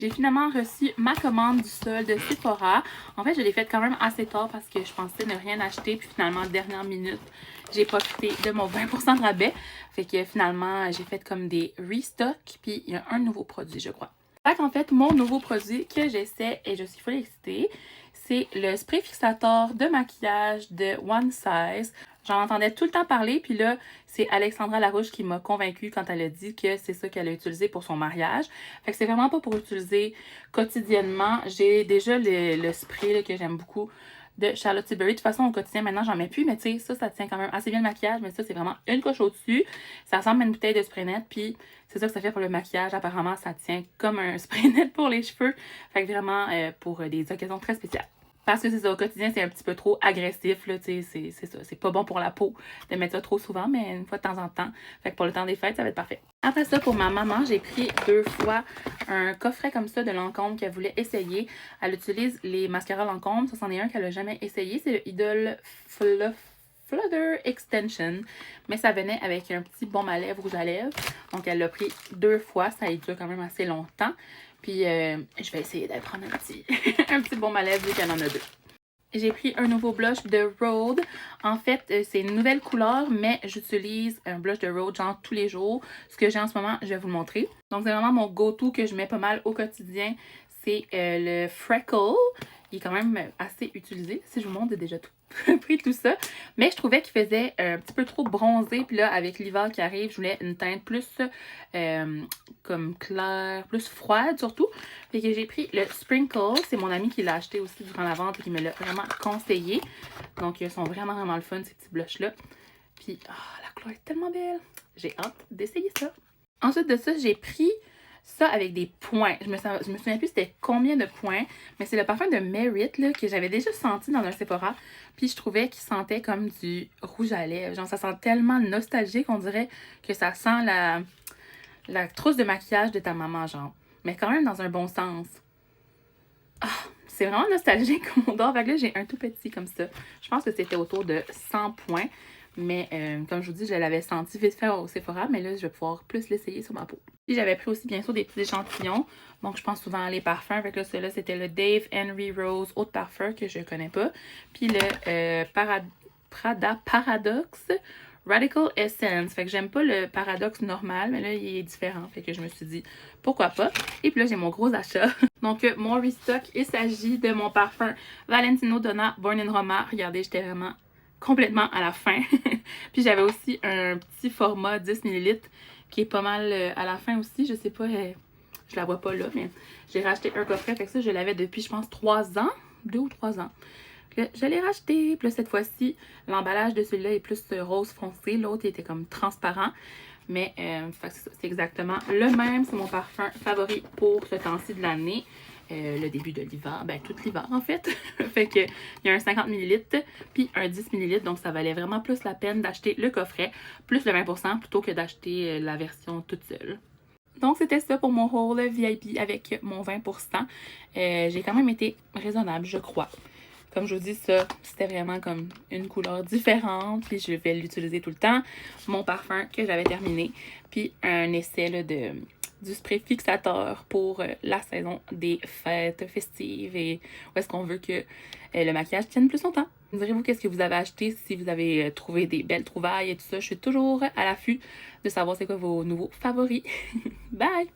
J'ai finalement reçu ma commande du solde de Sephora. En fait, je l'ai faite quand même assez tard parce que je pensais ne rien acheter. Puis finalement, dernière minute, j'ai profité de mon 20% de rabais. Fait que finalement, j'ai fait comme des restocks. Puis il y a un nouveau produit, je crois. Fait qu'en fait, mon nouveau produit que j'essaie et je suis full excitée, c'est le spray fixateur de maquillage de One Size. J'en entendais tout le temps parler, puis là, c'est Alexandra Larouche qui m'a convaincue quand elle a dit que c'est ça qu'elle a utilisé pour son mariage. Fait que c'est vraiment pas pour utiliser quotidiennement. J'ai déjà le spray là, que j'aime beaucoup de Charlotte Tilbury. De toute façon, au quotidien, maintenant, j'en mets plus, mais tu sais, ça tient quand même assez bien le maquillage, mais ça, c'est vraiment une coche au-dessus. Ça ressemble à une bouteille de spray net, puis c'est ça que ça fait pour le maquillage. Apparemment, ça tient comme un spray net pour les cheveux. Fait que vraiment, pour des occasions très spéciales. Parce que c'est ça, au quotidien, c'est un petit peu trop agressif, là, tu sais, c'est ça. C'est pas bon pour la peau de mettre ça trop souvent, mais une fois de temps en temps. Fait que pour le temps des fêtes, ça va être parfait. Après ça, pour ma maman, j'ai pris 2 fois un coffret comme ça de Lancôme qu'elle voulait essayer. Elle utilise les mascaras Lancôme. Ça, c'en est un qu'elle a jamais essayé. C'est le Idol Flutter Extension. Mais ça venait avec un petit baume à lèvres, rouge à lèvres. Donc, elle l'a pris 2 fois. Ça dure quand même assez longtemps. Puis, je vais essayer d'en prendre un petit, un petit baume à lèvres vu qu'elle en a 2. J'ai pris un nouveau blush de Rhode. En fait, c'est une nouvelle couleur, mais j'utilise un blush de Rhode genre tous les jours. Ce que j'ai en ce moment, je vais vous le montrer. Donc, c'est vraiment mon go-to que je mets pas mal au quotidien. C'est le Freckle. Il est quand même assez utilisé. Si je vous montre, j'ai déjà tout pris tout ça. Mais je trouvais qu'il faisait un petit peu trop bronzé. Puis là, avec l'hiver qui arrive, je voulais une teinte plus comme claire, plus froide surtout. Fait que j'ai pris le Sprinkle. C'est mon ami qui l'a acheté aussi durant la vente et qui me l'a vraiment conseillé. Donc, ils sont vraiment, vraiment le fun, ces petits blushs-là. Puis, la couleur est tellement belle. J'ai hâte d'essayer ça. Ensuite de ça, j'ai pris ça avec des points. Je me souviens plus c'était combien de points, mais c'est le parfum de Merit là, que j'avais déjà senti dans un Sephora. Puis je trouvais qu'il sentait comme du rouge à lèvres. Genre, ça sent tellement nostalgique, on dirait que ça sent la trousse de maquillage de ta maman, genre. Mais quand même dans un bon sens. C'est vraiment nostalgique comme odeur. Fait que là, j'ai un tout petit comme ça. Je pense que c'était autour de 100 points. Mais comme je vous dis, je l'avais senti vite fait au Sephora, mais là, je vais pouvoir plus l'essayer sur ma peau. Puis j'avais pris aussi, bien sûr, des petits échantillons. Donc, je pense souvent à les parfums. Avec là, celui-là, c'était le Dave Henry Rose Eau de parfum que je connais pas. Puis le Prada Paradox Radical Essence. Fait que j'aime pas le Paradox normal, mais là, il est différent. Fait que je me suis dit, pourquoi pas. Et puis là, j'ai mon gros achat. Donc, mon restock, il s'agit de mon parfum Valentino Donna Born in Roma. Regardez, j'étais vraiment complètement à la fin. Puis j'avais aussi un petit format 10 ml qui est pas mal à la fin aussi. Je sais pas, je la vois pas là, mais j'ai racheté un coffret. Fait que ça, je l'avais depuis, je pense, 3 ans. 2 ou 3 ans. Là, je l'ai racheté. Puis là, cette fois-ci, l'emballage de celui-là est plus rose foncé. L'autre, il était comme transparent. Mais c'est exactement le même. C'est mon parfum favori pour ce temps-ci de l'année. Le début de l'hiver, ben tout l'hiver en fait. Fait que il y a un 50 ml puis un 10 ml, donc ça valait vraiment plus la peine d'acheter le coffret plus le 20% plutôt que d'acheter la version toute seule. Donc c'était ça pour mon haul VIP avec mon 20%. J'ai quand même été raisonnable, je crois. Comme je vous dis, ça, c'était vraiment comme une couleur différente. Puis je vais l'utiliser tout le temps. Mon parfum que j'avais terminé. Puis un essai là, du spray fixateur pour la saison des fêtes festives et où est-ce qu'on veut que le maquillage tienne plus longtemps. Direz-vous qu'est-ce que vous avez acheté, si vous avez trouvé des belles trouvailles et tout ça. Je suis toujours à l'affût de savoir c'est quoi vos nouveaux favoris. Bye!